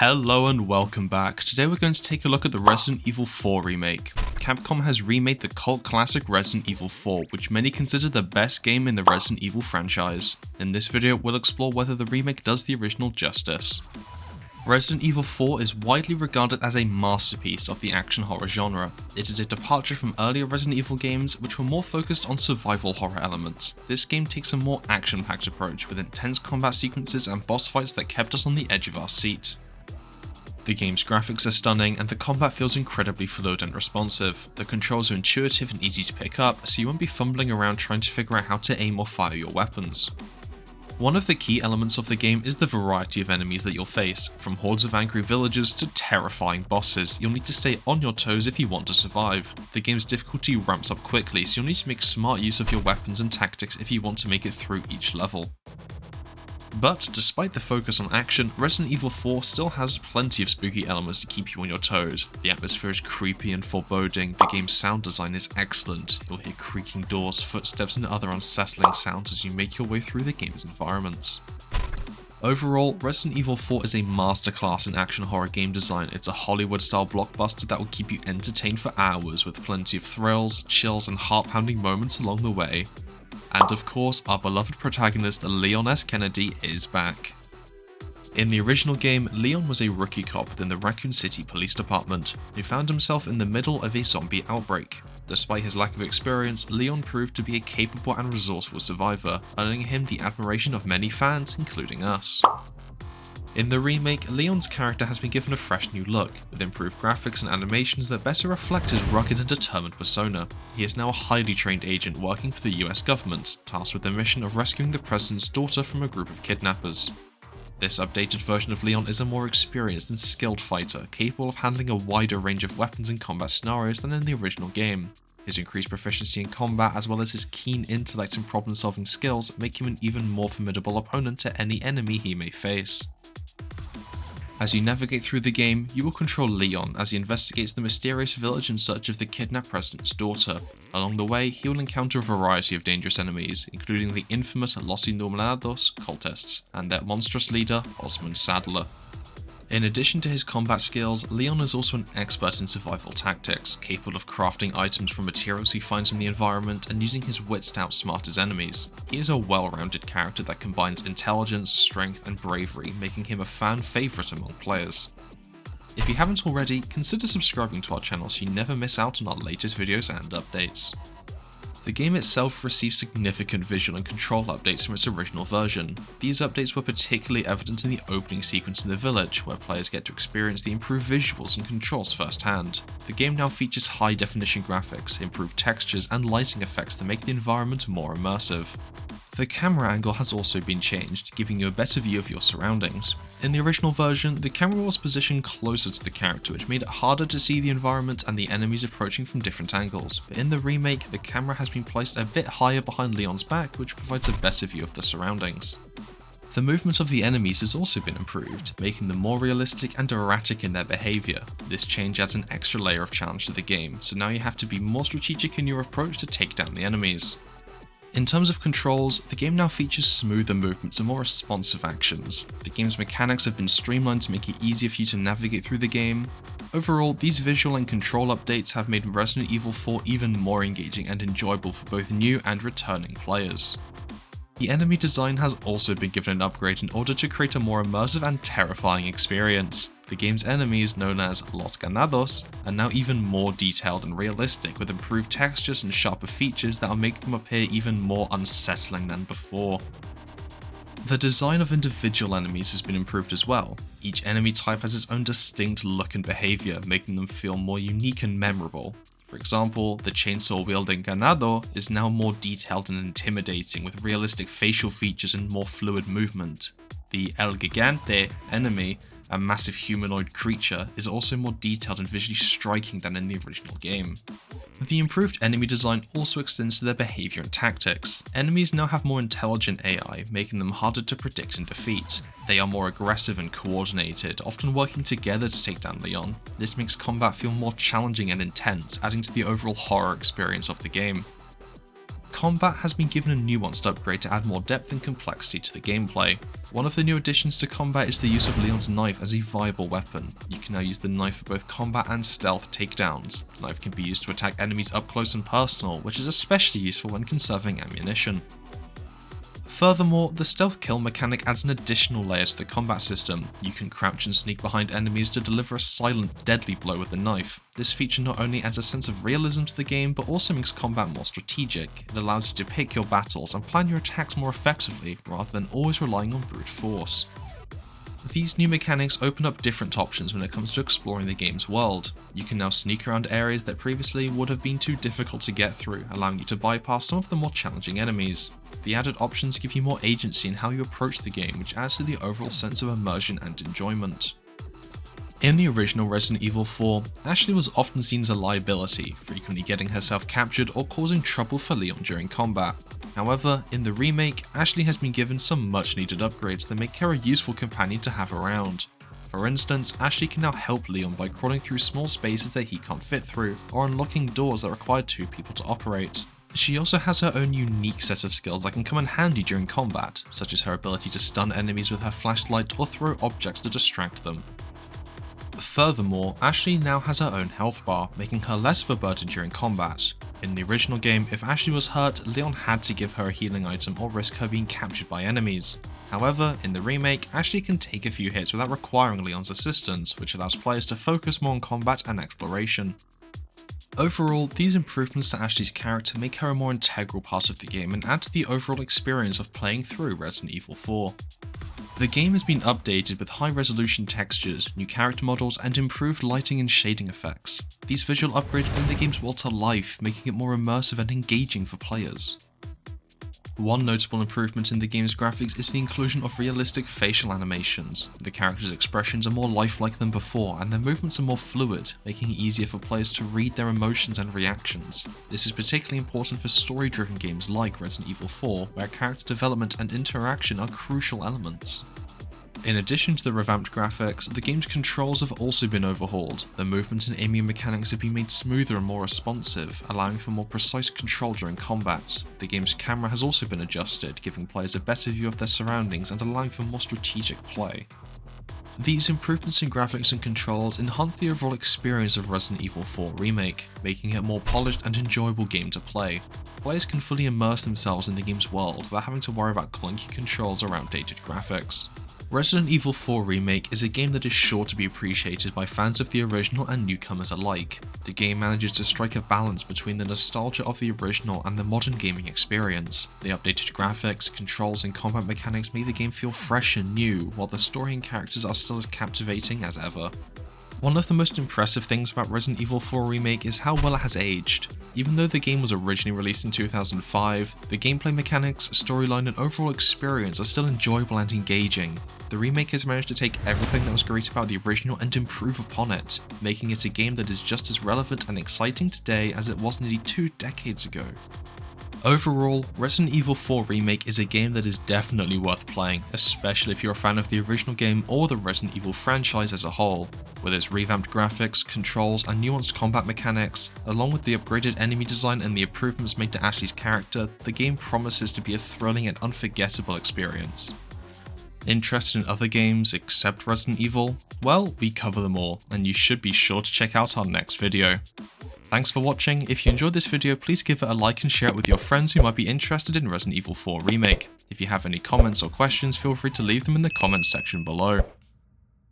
Hello and welcome back. Today we're going to take a look at the Resident Evil 4 remake. Capcom has remade the cult classic Resident Evil 4, which many consider the best game in the Resident Evil franchise. In this video, we'll explore whether the remake does the original justice. Resident Evil 4 is widely regarded as a masterpiece of the action horror genre. It is a departure from earlier Resident Evil games, which were more focused on survival horror elements. This game takes a more action-packed approach, with intense combat sequences and boss fights that kept us on the edge of our seat. The game's graphics are stunning, and the combat feels incredibly fluid and responsive. The controls are intuitive and easy to pick up, so you won't be fumbling around trying to figure out how to aim or fire your weapons. One of the key elements of the game is the variety of enemies that you'll face. From hordes of angry villagers to terrifying bosses, you'll need to stay on your toes if you want to survive. The game's difficulty ramps up quickly, so you'll need to make smart use of your weapons and tactics if you want to make it through each level. But despite the focus on action, Resident Evil 4 still has plenty of spooky elements to keep you on your toes. The atmosphere is creepy and foreboding, the game's sound design is excellent. You'll hear creaking doors, footsteps and other unsettling sounds as you make your way through the game's environments. Overall, Resident Evil 4 is a masterclass in action horror game design. It's a Hollywood-style blockbuster that will keep you entertained for hours with plenty of thrills, chills and heart-pounding moments along the way. And of course, our beloved protagonist Leon S. Kennedy is back. In the original game, Leon was a rookie cop within the Raccoon City Police Department, who found himself in the middle of a zombie outbreak. Despite his lack of experience, Leon proved to be a capable and resourceful survivor, earning him the admiration of many fans, including us. In the remake, Leon's character has been given a fresh new look, with improved graphics and animations that better reflect his rugged and determined persona. He is now a highly trained agent working for the US government, tasked with the mission of rescuing the president's daughter from a group of kidnappers. This updated version of Leon is a more experienced and skilled fighter, capable of handling a wider range of weapons and combat scenarios than in the original game. His increased proficiency in combat, as well as his keen intellect and problem-solving skills, make him an even more formidable opponent to any enemy he may face. As you navigate through the game, you will control Leon as he investigates the mysterious village in search of the kidnapped president's daughter. Along the way, he will encounter a variety of dangerous enemies, including the infamous Los Innombrados cultists and their monstrous leader, Osmond Sadler. In addition to his combat skills, Leon is also an expert in survival tactics, capable of crafting items from materials he finds in the environment and using his wits to outsmart his enemies. He is a well-rounded character that combines intelligence, strength and bravery, making him a fan favourite among players. If you haven't already, consider subscribing to our channel so you never miss out on our latest videos and updates. The game itself received significant visual and control updates from its original version. These updates were particularly evident in the opening sequence in the village, where players get to experience the improved visuals and controls firsthand. The game now features high-definition graphics, improved textures, and lighting effects that make the environment more immersive. The camera angle has also been changed, giving you a better view of your surroundings. In the original version, the camera was positioned closer to the character, which made it harder to see the environment and the enemies approaching from different angles, but in the remake, the camera has been placed a bit higher behind Leon's back, which provides a better view of the surroundings. The movement of the enemies has also been improved, making them more realistic and erratic in their behaviour. This change adds an extra layer of challenge to the game, so now you have to be more strategic in your approach to take down the enemies. In terms of controls, the game now features smoother movements and more responsive actions. The game's mechanics have been streamlined to make it easier for you to navigate through the game. Overall, these visual and control updates have made Resident Evil 4 even more engaging and enjoyable for both new and returning players. The enemy design has also been given an upgrade in order to create a more immersive and terrifying experience. The game's enemies, known as Los Ganados, are now even more detailed and realistic, with improved textures and sharper features that will make them appear even more unsettling than before. The design of individual enemies has been improved as well. Each enemy type has its own distinct look and behaviour, making them feel more unique and memorable. For example, the chainsaw-wielding Ganado is now more detailed and intimidating, with realistic facial features and more fluid movement. The El Gigante enemy, a massive humanoid creature, is also more detailed and visually striking than in the original game. The improved enemy design also extends to their behaviour and tactics. Enemies now have more intelligent AI, making them harder to predict and defeat. They are more aggressive and coordinated, often working together to take down Leon. This makes combat feel more challenging and intense, adding to the overall horror experience of the game. combat has been given a nuanced upgrade to add more depth and complexity to the gameplay. One of the new additions to combat is the use of Leon's knife as a viable weapon. You can now use the knife for both combat and stealth takedowns. The knife can be used to attack enemies up close and personal, which is especially useful when conserving ammunition. Furthermore, the stealth kill mechanic adds an additional layer to the combat system. You can crouch and sneak behind enemies to deliver a silent, deadly blow with the knife. This feature not only adds a sense of realism to the game, but also makes combat more strategic. It allows you to pick your battles and plan your attacks more effectively, rather than always relying on brute force. These new mechanics open up different options when it comes to exploring the game's world. You can now sneak around areas that previously would have been too difficult to get through, allowing you to bypass some of the more challenging enemies. The added options give you more agency in how you approach the game, which adds to the overall sense of immersion and enjoyment. In the original Resident Evil 4, Ashley was often seen as a liability, frequently getting herself captured or causing trouble for Leon during combat. However, in the remake, Ashley has been given some much needed upgrades that make her a useful companion to have around. For instance, Ashley can now help Leon by crawling through small spaces that he can't fit through, or unlocking doors that require two people to operate. She also has her own unique set of skills that can come in handy during combat, such as her ability to stun enemies with her flashlight or throw objects to distract them. Furthermore, Ashley now has her own health bar, making her less of a burden during combat. In the original game, if Ashley was hurt, Leon had to give her a healing item or risk her being captured by enemies. However, in the remake, Ashley can take a few hits without requiring Leon's assistance, which allows players to focus more on combat and exploration. Overall, these improvements to Ashley's character make her a more integral part of the game and add to the overall experience of playing through Resident Evil 4. The game has been updated with high-resolution textures, new character models, and improved lighting and shading effects. These visual upgrades bring the game's world to life, making it more immersive and engaging for players. One notable improvement in the game's graphics is the inclusion of realistic facial animations. The characters' expressions are more lifelike than before, and their movements are more fluid, making it easier for players to read their emotions and reactions. This is particularly important for story-driven games like Resident Evil 4, where character development and interaction are crucial elements. In addition to the revamped graphics, the game's controls have also been overhauled. The movement and aiming mechanics have been made smoother and more responsive, allowing for more precise control during combat. The game's camera has also been adjusted, giving players a better view of their surroundings and allowing for more strategic play. These improvements in graphics and controls enhance the overall experience of Resident Evil 4 Remake, making it a more polished and enjoyable game to play. Players can fully immerse themselves in the game's world without having to worry about clunky controls or outdated graphics. Resident Evil 4 Remake is a game that is sure to be appreciated by fans of the original and newcomers alike. The game manages to strike a balance between the nostalgia of the original and the modern gaming experience. The updated graphics, controls, and combat mechanics make the game feel fresh and new, while the story and characters are still as captivating as ever. One of the most impressive things about Resident Evil 4 Remake is how well it has aged. Even though the game was originally released in 2005, the gameplay mechanics, storyline, and overall experience are still enjoyable and engaging. The remake has managed to take everything that was great about the original and improve upon it, making it a game that is just as relevant and exciting today as it was nearly 2 decades ago. Overall, Resident Evil 4 Remake is a game that is definitely worth playing, especially if you're a fan of the original game or the Resident Evil franchise as a whole. With its revamped graphics, controls, and nuanced combat mechanics, along with the upgraded enemy design and the improvements made to Ashley's character, the game promises to be a thrilling and unforgettable experience. Interested in other games except Resident Evil? Well, we cover them all, and you should be sure to check out our next video. Thanks for watching. If you enjoyed this video, please give it a like and share it with your friends who might be interested in Resident Evil 4 Remake. If you have any comments or questions, feel free to leave them in the comments section below.